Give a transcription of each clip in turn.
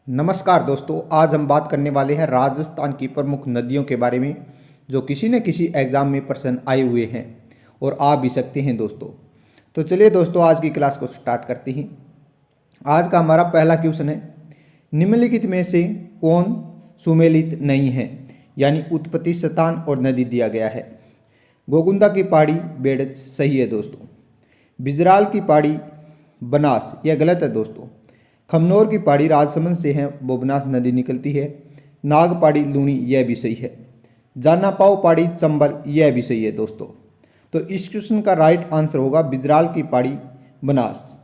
नमस्कार दोस्तों, आज हम बात करने वाले हैं राजस्थान की प्रमुख नदियों के बारे में जो किसी न किसी एग्ज़ाम में प्रश्न आए हुए हैं और आ भी सकते हैं दोस्तों। तो चलिए दोस्तों, आज की क्लास को स्टार्ट करते हैं। आज का हमारा पहला क्वेश्चन है, निम्नलिखित में से कौन सुमेलित नहीं है, यानी उत्पत्ति स्थान और नदी दिया गया है। गोगुंदा की पहाड़ी बेड़च सही है दोस्तों। बिजराल की पहाड़ी बनास, यह गलत है दोस्तों। खमनोर की पहाड़ी राजसमंद से है, वो बनास नदी निकलती है। नाग पहाड़ी लूणी, यह भी सही है। जाना पाओ पहाड़ी चंबल, यह भी सही है दोस्तों। तो इस क्वेश्चन का राइट आंसर होगा बिजराल की पहाड़ी बनास।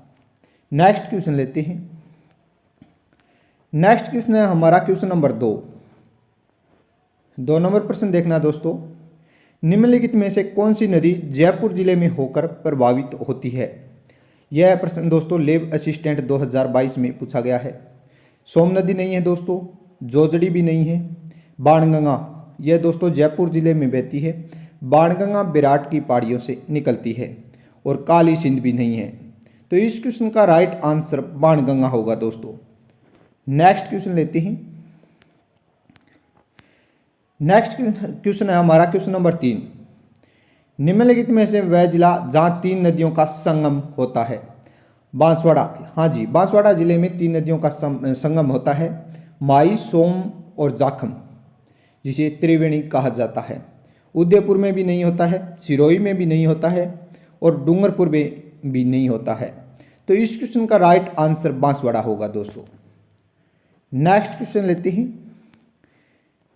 नेक्स्ट क्वेश्चन लेते हैं। नेक्स्ट क्वेश्चन है हमारा क्वेश्चन नंबर 2 नंबर प्रश्न देखना दोस्तों। निम्नलिखित में से कौन सी नदी जयपुर जिले में होकर प्रभावित होती है। यह प्रश्न दोस्तों लेब असिस्टेंट 2022 में पूछा गया है। सोम नदी नहीं है दोस्तों, जोजड़ी भी नहीं है। बाणगंगा, यह दोस्तों जयपुर जिले में बहती है। बाणगंगा विराट की पहाड़ियों से निकलती है। और काली सिंध भी नहीं है। तो इस क्वेश्चन का राइट आंसर बाणगंगा होगा दोस्तों। नेक्स्ट क्वेश्चन लेते हैं। नेक्स्ट क्वेश्चन है हमारा क्वेश्चन नंबर 3। निम्नलिखित में से वह जिला जहाँ 3 नदियों का संगम होता है। बांसवाड़ा, हाँ जी, बांसवाड़ा जिले में 3 नदियों का संगम होता है। माई, सोम और जाखम, जिसे त्रिवेणी कहा जाता है। उदयपुर में भी नहीं होता है, सिरोही में भी नहीं होता है और डूंगरपुर में भी नहीं होता है। तो इस क्वेश्चन का राइट आंसर बांसवाड़ा होगा दोस्तों। नेक्स्ट क्वेश्चन लेते हैं।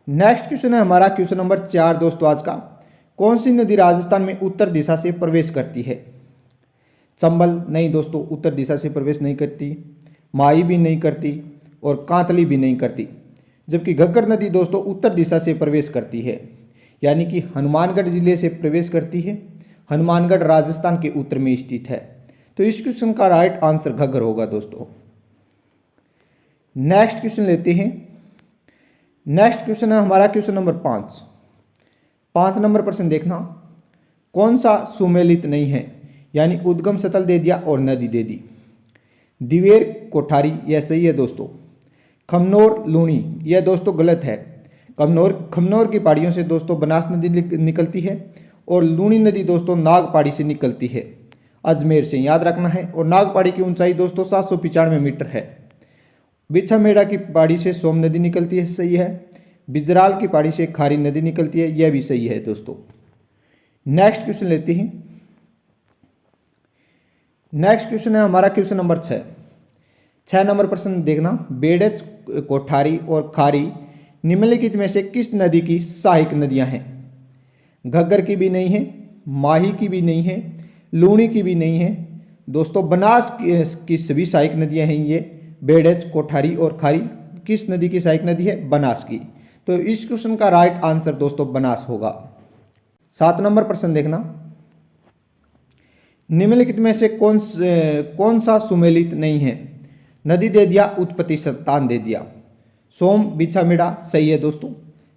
नेक्स्ट क्वेश्चन है हमारा क्वेश्चन नंबर 4 दोस्तों आज का। कौन सी नदी राजस्थान में उत्तर दिशा से प्रवेश करती है। चंबल नहीं दोस्तों, उत्तर दिशा से प्रवेश नहीं करती। माई भी नहीं करती और कांतली भी नहीं करती। जबकि घग्गर नदी दोस्तों उत्तर दिशा से प्रवेश करती है, यानी कि हनुमानगढ़ जिले से प्रवेश करती है। हनुमानगढ़ राजस्थान के उत्तर में स्थित है। तो इस क्वेश्चन का राइट आंसर घग्गर होगा दोस्तों। नेक्स्ट क्वेश्चन लेते हैं। नेक्स्ट क्वेश्चन है हमारा क्वेश्चन नंबर 5 नंबर प्रश्न देखना। कौन सा सुमेलित नहीं है, यानी उद्गम स्थल दे दिया और नदी दे दी। दिवेर कोठारी, यह सही है दोस्तों। खमनोर लूणी, यह दोस्तों गलत है। खमनोर की पहाड़ियों से दोस्तों बनास नदी निकलती है और लूणी नदी दोस्तों नाग पहाड़ी से निकलती है, अजमेर से, याद रखना है। और नाग पहाड़ी की ऊंचाई दोस्तों 795 मीटर है। बिछामेड़ा की पहाड़ी से सोम नदी निकलती है, सही है। बिजराल की पहाड़ी से खारी नदी निकलती है, यह भी सही है दोस्तों। नेक्स्ट क्वेश्चन लेते हैं। नेक्स्ट क्वेश्चन है हमारा क्वेश्चन नंबर 6 नंबर प्रश्न देखना। बेड़च, कोठारी और खारी निम्नलिखित में से किस नदी की सहायक नदियां हैं। घग्गर की भी नहीं है, माही की भी नहीं है, लूणी की भी नहीं है दोस्तों। बनास की सभी सहायक नदियां हैं ये। बेड़च, कोठारी और खारी किस नदी की सहायक नदी है, बनास की। तो इस क्वेश्चन का राइट आंसर दोस्तों बनास होगा। 7 नंबर प्रश्न देखना। निम्नलिखित में से कौन सा सुमेलित नहीं है। नदी दे दिया, उत्पत्ति स्थान दे दिया। सोम बिछामेड़ा, सही है दोस्तों।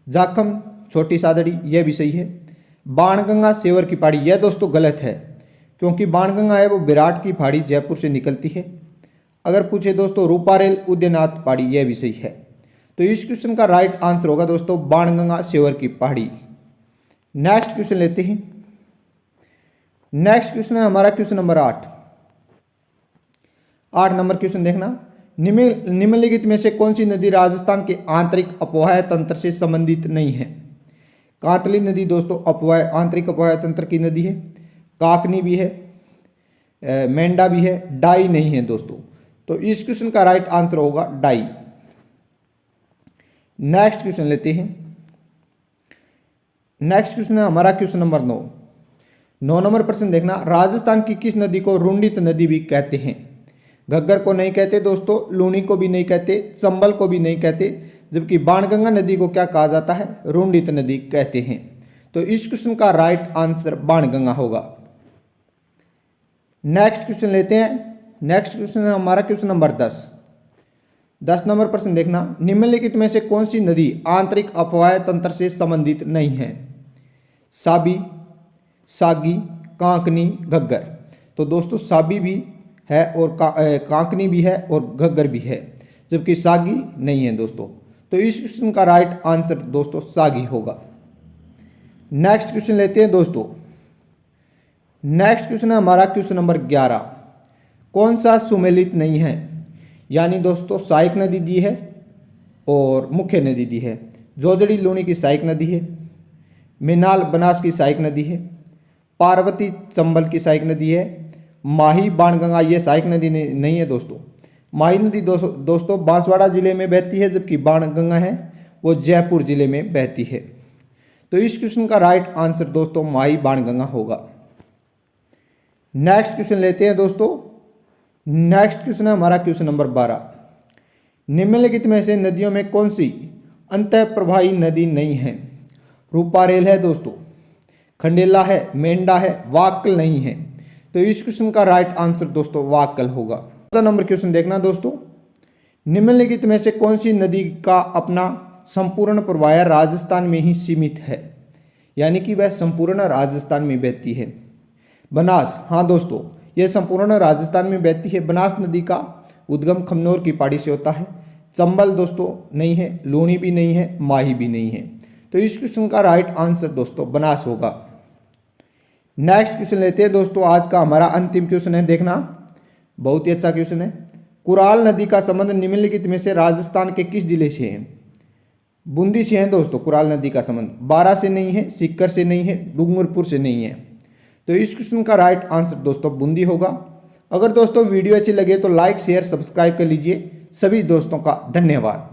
जाखम छोटी सादड़ी, यह भी सही है। बाणगंगा सेवर की पहाड़ी, यह दोस्तों गलत है, क्योंकि बाणगंगा है वो विराट की पहाड़ी जयपुर से निकलती है। अगर पूछे दोस्तों रूपारेल उदयनाथ पहाड़ी, यह भी सही है। तो इस क्वेश्चन का राइट आंसर होगा दोस्तों बाणगंगा सेवर की पहाड़ी। नेक्स्ट क्वेश्चन लेते हैं। नेक्स्ट क्वेश्चन है हमारा क्वेश्चन नंबर 8 नंबर क्वेश्चन देखना। निम्नलिखित में से कौन सी नदी राजस्थान के आंतरिक अपवाह तंत्र से संबंधित नहीं है। कांतली नदी दोस्तों आंतरिक अपवाह तंत्र की नदी है। काकनी भी है, मेंढा भी है, डाई नहीं है दोस्तों। तो इस क्वेश्चन का राइट आंसर होगा डाई। नेक्स्ट क्वेश्चन लेते हैं। नेक्स्ट क्वेश्चन है हमारा क्वेश्चन नंबर 9 नंबर प्रश्न देखना। राजस्थान की किस नदी को रुंडित नदी भी कहते हैं। घग्गर को नहीं कहते दोस्तों, लूणी को भी नहीं कहते, चंबल को भी नहीं कहते, जबकि बाणगंगा नदी को क्या कहा जाता है, रुंडित नदी कहते हैं। तो इस क्वेश्चन का राइट आंसर बाणगंगा होगा। नेक्स्ट क्वेश्चन लेते हैं। नेक्स्ट क्वेश्चन है हमारा क्वेश्चन नंबर 10 नंबर प्रश्न देखना। निम्नलिखित में से कौन सी नदी आंतरिक अपवाह तंत्र से संबंधित नहीं है। साबी, सागी, कांकनी, घग्गर। तो दोस्तों साबी भी है और कांकनी भी है और घग्गर भी है, जबकि सागी नहीं है दोस्तों। तो इस क्वेश्चन का राइट आंसर दोस्तों सागी होगा। नेक्स्ट क्वेश्चन लेते हैं दोस्तों। नेक्स्ट क्वेश्चन है हमारा क्वेश्चन नंबर 11। कौन सा सुमेलित नहीं है? यानी दोस्तों सहायक नदी दी है और मुख्य नदी दी है। जोजड़ी लूणी की सहायक नदी है, मिनाल बनास की सहायक नदी है, पार्वती चंबल की सहायक नदी है, माही बाणगंगा ये सहायक नदी नहीं है दोस्तों। माही नदी दोस्तों बांसवाड़ा जिले में बहती है, जबकि बाणगंगा है वो जयपुर जिले में बहती है। तो इस क्वेश्चन का राइट आंसर दोस्तों माही बाणगंगा होगा। नेक्स्ट क्वेश्चन लेते हैं दोस्तों। नेक्स्ट क्वेश्चन है हमारा क्वेश्चन नंबर 12। निम्नलिखित में से नदियों में कौन सी अंतः प्रवाही नदी नहीं है? रूपारेल है दोस्तों, खंडेला है, मेंढा है, वाक्कल नहीं है। तो इस क्वेश्चन का राइट आंसर दोस्तों वाक्कल होगा। 14 नंबर क्वेश्चन देखना दोस्तों। निम्नलिखित में से कौन सी नदी का अपना संपूर्ण प्रवाह राजस्थान में ही सीमित है? यानी कि वह संपूर्ण राजस्थान में बहती है। बनास, हाँ दोस्तों यह संपूर्ण राजस्थान में बहती है। बनास नदी का उद्गम खमनोर की पहाड़ी से होता है। चंबल दोस्तों नहीं है, लूणी भी नहीं है, माही भी नहीं है। तो इस क्वेश्चन का राइट आंसर दोस्तों बनास होगा। नेक्स्ट क्वेश्चन लेते हैं दोस्तों। आज का हमारा अंतिम क्वेश्चन है, देखना बहुत ही अच्छा क्वेश्चन है। कुराल नदी का संबंध निम्नलिखित में से राजस्थान के किस जिले से है? बूंदी से है दोस्तों कुराल नदी का संबंध। बारा से नहीं है, सीकर से नहीं है, डूंगरपुर से नहीं है। तो इस क्वेश्चन का राइट आंसर दोस्तों बूंदी होगा। अगर दोस्तों वीडियो अच्छी लगे तो लाइक शेयर सब्सक्राइब कर लीजिए। सभी दोस्तों का धन्यवाद।